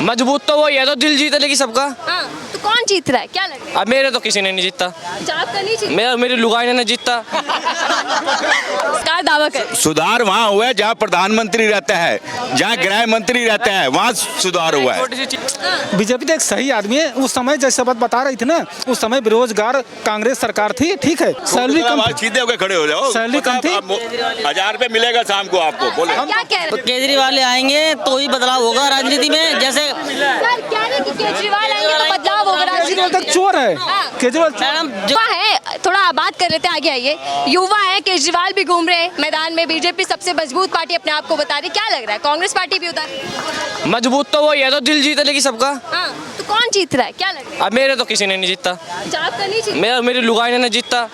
मजबूत तो वही है तो दिल जीत लेगी सबका। हाँ, तो कौन जीत रहा है, क्या लग रहा है? अब मेरे तो किसी ने नहीं जीता, अच्छा, आपका नहीं जीत मेरी लुगाई ने नहीं जीता। का दावा कर। सुधार वहाँ हुआ है जहाँ प्रधानमंत्री रहता है, जहाँ गृह मंत्री रहता है, वहाँ सुधार हुआ है। छोटी सी चीज बीजेपी तो एक सही आदमी है। उस समय जैसे बात बता रही थी ना, उस समय बेरोजगार कांग्रेस सरकार थी, ठीक है, सैलरी कम थी। सीधे होकर खड़े हो जाओ, सैलरी कम थी। 1000 रुपये मिलेगा शाम को आपको, बोले। क्या कह रहे तो केजरीवाल आएंगे तो ही बदलाव होगा राजनीति में। जैसे सर, कह रहे कि केजरीवाल आएंगे तो बदलाव होगा राजनीति केजरीवाल तक चोर है। केजरीवाल मैडम युवा है, थोड़ा बात कर लेते हैं, आगे आइए। युवा है, केजरीवाल भी घूम रहे हैं मैदान में, बीजेपी सबसे मजबूत पार्टी अपने आप को बता रही, क्या लग रहा है कांग्रेस पार्टी भी उधर? मजबूत तो वही है तो दिल जीत लेगी सबका। हाँ, तो कौन जीत रहा है, क्या लग रहा है? अब मेरे तो किसी ने नहीं जीता, अच्छा, आपका नहीं जीत। मेरी लुगाई ने नहीं जीता।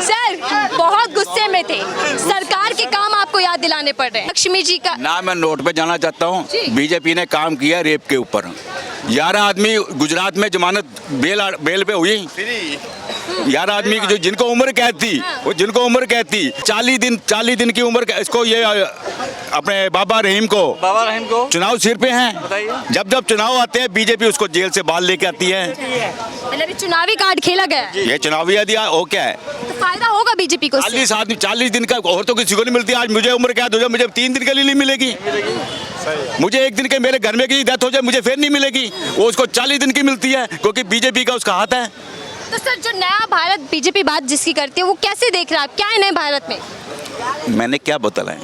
सर बहुत गुस्से में थे, सरकार के काम आपको याद दिलाने पड़ रहे हैं। लक्ष्मी जी का ना मैं नोट पे जाना चाहता हूँ। जी। बीजेपी ने काम किया रेप के ऊपर। 11 आदमी गुजरात में जमानत बेल पे हुई। 11 आदमी की जिनको उम्र कैद थी, वो जिनको उम्र कैद थी 40 दिन की उम्र। इसको ये अपने बाबा रहीम को चुनाव सिर पे हैं। जब चुनाव आते हैं बीजेपी उसको जेल से बाहर लेके आती है। मतलब ये चुनावी कार्ड खेला गया है, ये चुनावी दिया हो क्या है? तो फायदा होगा बीजेपी को इससे? 40 दिन का और तो किसी को नहीं मिलती। आज मुझे उम्र कैद हो जाए, मुझे 3 दिन के लिए नहीं मिलेगी। मुझे 1 दिन के मेरे घर में की डेथ हो जाए, मुझे फिर नहीं मिलेगी। वो उसको 40 दिन की मिलती है, क्योंकि बीजेपी का उसका हाथ है। तो सर, जो नया भारत बीजेपी बात जिसकी करती है, वो कैसे देख रहा है आप? क्या है नए भारत में? मैंने क्या बताया?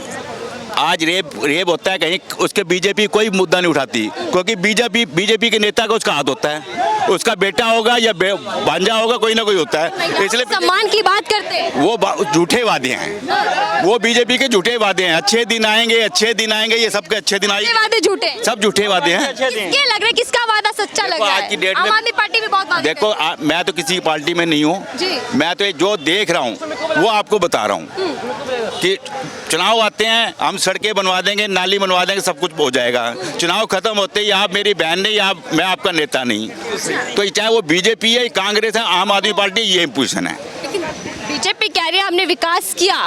आज रेप होता है कहीं, उसके बीजेपी कोई मुद्दा नहीं उठाती, क्योंकि बीजेपी के नेता का उसका हाथ होता है। उसका बेटा होगा या भांजा होगा, कोई ना कोई होता है। इसलिए सम्मान की बात करते हैं। वो झूठे वादे हैं, वो बीजेपी के झूठे वादे हैं। अच्छे दिन आएंगे, ये सबके अच्छे दिन आएंगे। वादे झूठे, सब झूठे वादे हैं। किसके लग रहा है, किसका वादा सच्चा लग रहा आज की डेट है? में आम आदमी पार्टी भी बहुत वादे देखो, मैं तो किसी पार्टी में नहीं हूँ। मैं तो जो देख रहा हूँ वो आपको बता रहा हूँ कि चुनाव आते हैं, हम सड़कें बनवा देंगे, नाली बनवा देंगे, सब कुछ हो जाएगा। चुनाव खत्म होते ही आप मेरी बहन नहीं, आप मैं आपका नेता नहीं। तो चाहे वो बीजेपी है, कांग्रेस है, आम आदमी पार्टी, ये पोजीशन है। लेकिन बीजेपी कह रही है हमने विकास किया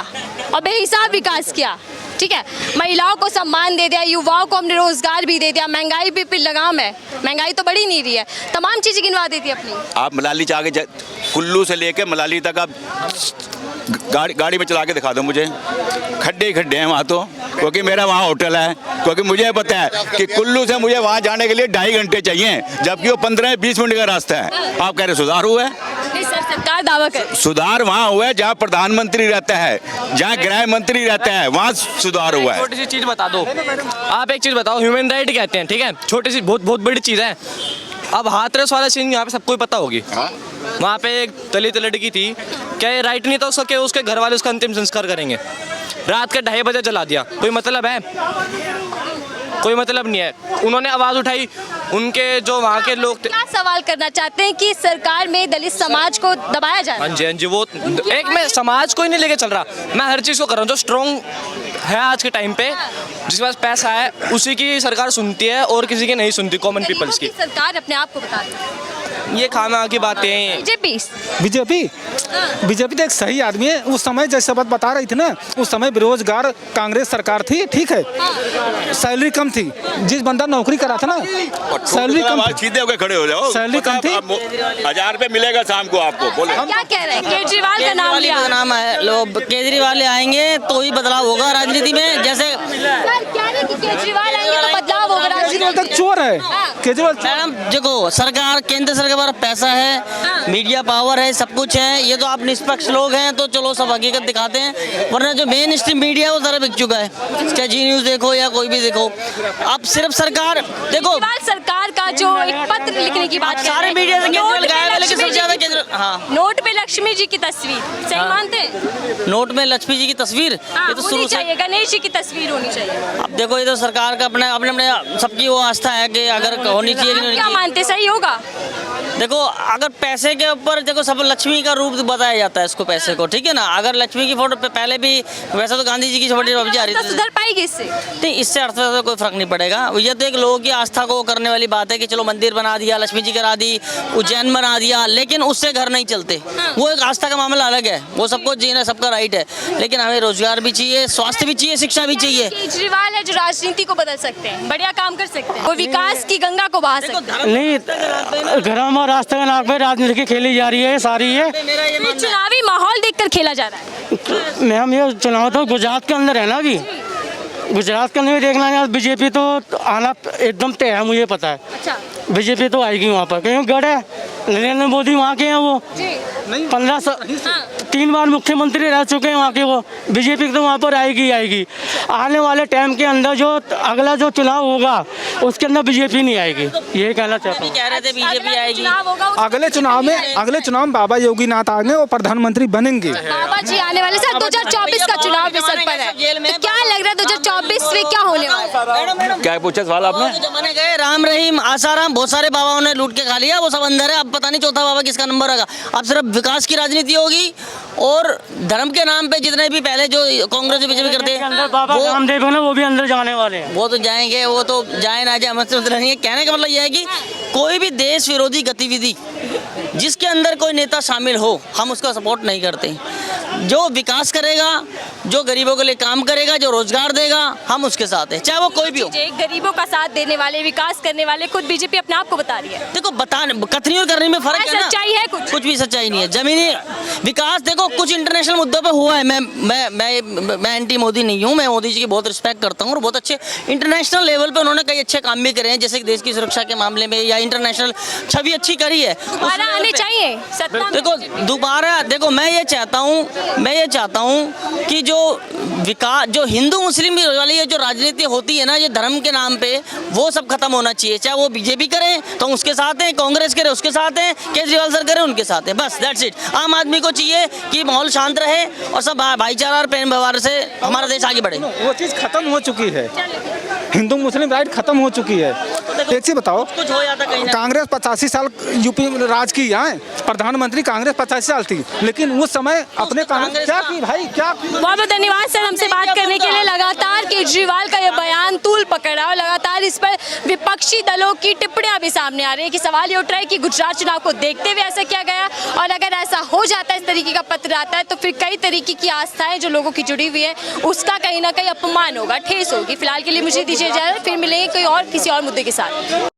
और बेहिसाब विकास किया, ठीक है, महिलाओं को सम्मान दे दिया, युवाओं को हमने रोजगार भी दे दिया, महंगाई भी लगाम है, महंगाई तो बढ़ी नहीं रही है, तमाम चीजें गिनवा देती है अपनी। आप मलाली चाह के कुल्लू से लेके मलाली तक आप गाड़ी में चला के दिखा दो मुझे। खड्डे ही खड्डे हैं वहाँ तो, क्योंकि मेरा वहाँ होटल है। क्योंकि मुझे पता है कि कुल्लू से मुझे वहाँ जाने के लिए 2.5 घंटे चाहिए, जबकि वो 15-20 मिनट का रास्ता है। आप कह रहे सुधार हुआ है? नहीं सर, सरकार दावा कर। सुधार वहाँ हुआ है जहाँ प्रधानमंत्री रहता है, जहाँ गृह मंत्री रहता है, वहाँ सुधार हुआ है। छोटी सी चीज बता दो, आप एक चीज बताओ, ह्यूमन राइट कहते हैं, ठीक है, छोटी सी बहुत बड़ी चीज है। अब हाथरस वाला सीन यहाँ पे सबको ही पता होगी। वहाँ पे एक दलित लड़की थी, क्या ये राइट नहीं था उसका कि उसके घर वाले उसका अंतिम संस्कार करेंगे? रात के 2:30 बजे जला दिया, कोई मतलब है? कोई मतलब नहीं है। उन्होंने आवाज उठाई, उनके जो वहाँ के लोग थे। क्या सवाल करना चाहते हैं कि सरकार में दलित समाज को दबाया जा रहा है? हाँ जी, वो एक मैं समाज को ही नहीं लेके चल रहा, मैं हर चीज़ को कर रहा हूँ। जो स्ट्रॉन्ग है आज के टाइम पे, जिसके पास पैसा है, उसी की सरकार सुनती है और किसी की नहीं सुनती, कॉमन पीपल्स की। सरकार अपने आप को बता रही है। ये खाना की बातें। बीजेपी तो एक सही आदमी है। उस समय जैसे बात बता रही थी ना, उस समय बेरोजगार कांग्रेस सरकार थी, ठीक है, सैलरी कम थी। जिस बंदा नौकरी करा था ना, सैलरी कम थी। सीधे होकर खड़े हो जाओ, सैलरी कम थी। 1000 रुपये मिलेगा शाम को आपको, बोले। क्या कह रहे हैं? केजरीवाल का नाम लिया। नाम है, लोग केजरीवाल आएंगे तो ही बदलाव होगा राजनीति में। जैसे सर, कह रहे हैं कि केजरीवाल आएंगे तो बदलाव होगा राजनीति में। केजरीवाल तक चोर है। केजरीवाल मैडम देखो, सरकार केंद्र सरकार पर पैसा है, मीडिया पावर है, सब कुछ है। ये तो आप निष्पक्ष लोग हैं तो चलो सब हकीकत दिखाते हैं, वरना जो मेन स्ट्रीम मीडिया है वो सारा बिक चुका है। चाहे जी न्यूज़ देखो या कोई भी देखो, अब सिर्फ सरकार देखो। सरकार का जो एक पत्र लिखने की बात सारे मीडिया से केजरीवाल गायब है, लेकिन सबसे ज्यादा केजरीवाल। हाँ, नोट पे लक्ष्मी जी की तस्वीर सही मानते हैं? नोट में लक्ष्मी जी की तस्वीर, ये तो शुरू से। चाहिए, गणेश जी की तस्वीर होनी चाहिए। अब देखो, ये तो सरकार का अपने सबकी वो आस्था है कि अगर होनी चाहिए कि नहीं क्या होनी चाहिए। मानते, सही होगा? देखो अगर पैसे के ऊपर देखो सब लक्ष्मी का रूप बताया जाता है इसको, पैसे को, ठीक है ना। अगर लक्ष्मी की फोटो पहले भी, वैसे तो गांधी जी की छोटी सब्जी आ रही थी, सुधर पाएगी इससे? नहीं, इससे अर्थव्यवस्था कोई फर्क नहीं पड़ेगा। ये तो एक लोगों की आस्था को करने वाली बात है कि चलो मंदिर बना दिया, लक्ष्मी जी करा दी, उज्जैन बना दिया, लेकिन उससे घर नहीं चलते। वो एक आस्था का मामला अलग है, वो सबको जीना सबका राइट है, लेकिन हमें रोजगार भी चाहिए, स्वास्थ्य भी चाहिए, शिक्षा भी चाहिए। केजरीवाल है जो राजनीति को बदल सकते हैं, बढ़िया काम कर सकते हैं, वो विकास की गंगा को बहा सकते हैं। नहीं, धर्म और राष्ट्र के नाम पे राजनीति खेली जा रही है, सारी है। ये चुनावी माहौल देखकर खेला जा रहा है। मैम ये चुनाव तो गुजरात के अंदर है ना अभी, गुजरात के अंदर देखना है, बीजेपी तो आना एकदम तय है, मुझे पता है। अच्छा, बीजेपी तो आएगी वहाँ पर, क्योंकि गढ़ है, नरेंद्र मोदी वहाँ के हैं, वो 3 बार मुख्यमंत्री रह चुके हैं वहाँ के, वो बीजेपी तो वहाँ पर आएगी आएगी। आने वाले टाइम के अंदर जो अगला जो चुनाव होगा उसके अंदर बीजेपी नहीं आएगी, यही कहना चाहता हूँ। कह रहे थे बीजेपी आएगी। अगले चुनाव में बाबा योगीनाथ आगे वो प्रधानमंत्री बनेंगे। बाबा जी आने वाले सर 2024 का चुनाव भी सर पर है, तो क्या लग रहा है 2024 में क्या होने वाला है? क्या पूछा सवाल आपने? जमाने गए राम रहीम आसाराम, बहुत सारे बाबाओं ने लूट के खा लिया, वो सब अंदर है। अब पता नहीं चौथा बाबा किसका नंबर होगा। अब सिर्फ विकास की राजनीति होगी और धर्म के नाम पे जितने भी पहले जो कांग्रेस बीजेपी करते हैं, बाबा रामदेव है ना, वो भी अंदर जाने वाले हैं। वो तो जाएंगे, वो तो जाए ना जाए हमसे मतलब नहीं है। कहने का मतलब यह है कि कोई भी देश विरोधी गतिविधि जिसके अंदर कोई नेता शामिल हो, हम उसका सपोर्ट नहीं करते। जो विकास करेगा, जो गरीबों के लिए काम करेगा, जो रोजगार देगा, हम उसके साथ हैं, चाहे वो कोई भी हो। गरीबों का साथ देने वाले, विकास करने वाले खुद बीजेपी अपने आप को बता रही है। देखो बताने कथनी और करने में फर्क है ना। सच्चाई है कुछ भी सच्चाई नहीं है। जमीनी विकास देखो कुछ इंटरनेशनल मुद्दों पे हुआ है। मैं एंटी मोदी नहीं हूँ, मैं मोदी जी की बहुत रिस्पेक्ट करता हूँ और बहुत अच्छे इंटरनेशनल लेवल पे उन्होंने कई अच्छे काम भी करे हैं, जैसे देश की सुरक्षा के मामले में या इंटरनेशनल छवि अच्छी करी है। आने चाहिए देखो दोबारा देखो, मैं ये चाहता हूँ कि जो विकास, जो हिंदू मुस्लिम वाली ये जो राजनीति होती है ना, ये धर्म के नाम पे, वो सब खत्म होना चाहिए। चाहे वो बीजेपी करे तो उसके साथ हैं, कांग्रेस करे उसके साथ हैं, केजरीवाल सर करे उनके साथ हैं, बस दैट्स इट। आम आदमी को चाहिए कि माहौल शांत रहे और सब भाईचारा और प्रेम व्यवहार से हमारा देश आगे बढ़े। वो चीज़ खत्म हो चुकी है, हिंदू मुस्लिम राइट खत्म हो चुकी है। एक चीज बताओ, कुछ हो जाता कहीं ना। कांग्रेस 85 साल यूपी में राज की है, प्रधानमंत्री कांग्रेस 85 साल थी, लेकिन उस समय अपने कांग्रेस क्या की भाई, क्या बहुत बहुत धन्यवाद सर हमसे बात करने के लिए। लगातार केजरीवाल का ये बयान तूल पकड़ रहा है और लगातार इस पर विपक्षी दलों की टिप्पणियां भी सामने आ रही है कि सवाल ये उठ रहा है कि गुजरात चुनाव को देखते हुए ऐसा किया गया, और अगर ऐसा हो जाता है, इस तरीके का पत्र आता है, तो फिर कई तरीके की आस्थाएं जो लोगों की जुड़ी हुई है उसका कहीं ना कहीं अपमान होगा, ठेस होगी। फिलहाल के लिए मुझे दीजिए इजाजत, फिर मिलेंगे कोई और किसी और मुद्दे के साथ।